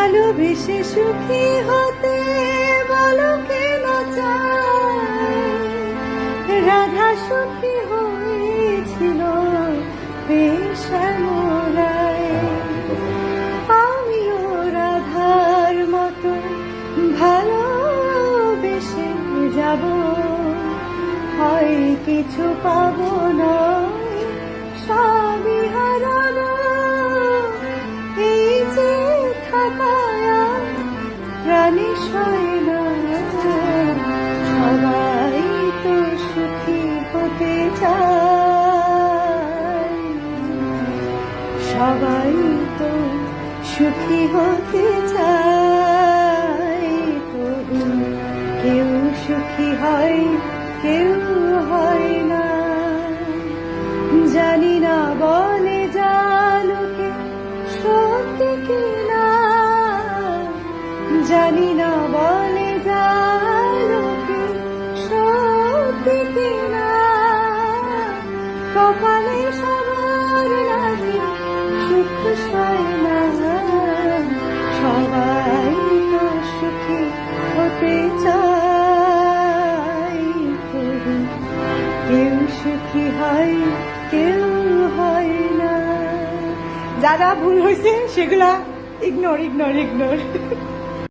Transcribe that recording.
ভালোবেসে সুখী হতে বলো কেন চায়, রাধা সুখী হয়েছিল শ্যামলায়। আমিও রাধার মতো ভালোবেসে যাব, হয় কিছু পাবো না সবই হারানো। এই যে থাকায় প্রাণী সয় না, সবাই তো সুখী হতে চায়, সবাই তো সুখী হতে চায়। তবু কেউ সুখী হয়, কেউ হয় না। জানি না বলে জালোকে সত্যি কিনা, জানি না বলে জালোকে সত্যি কিনা। কপালে সবার নাকি সুখ সয় না, সবাই তো সুখী হতে চায়। তবু কেউ সুখী হয়, কেউ হয় না। যা যা ভুল হয়েছে সেগুলা ইগনোর ইগনোর ইগনোর।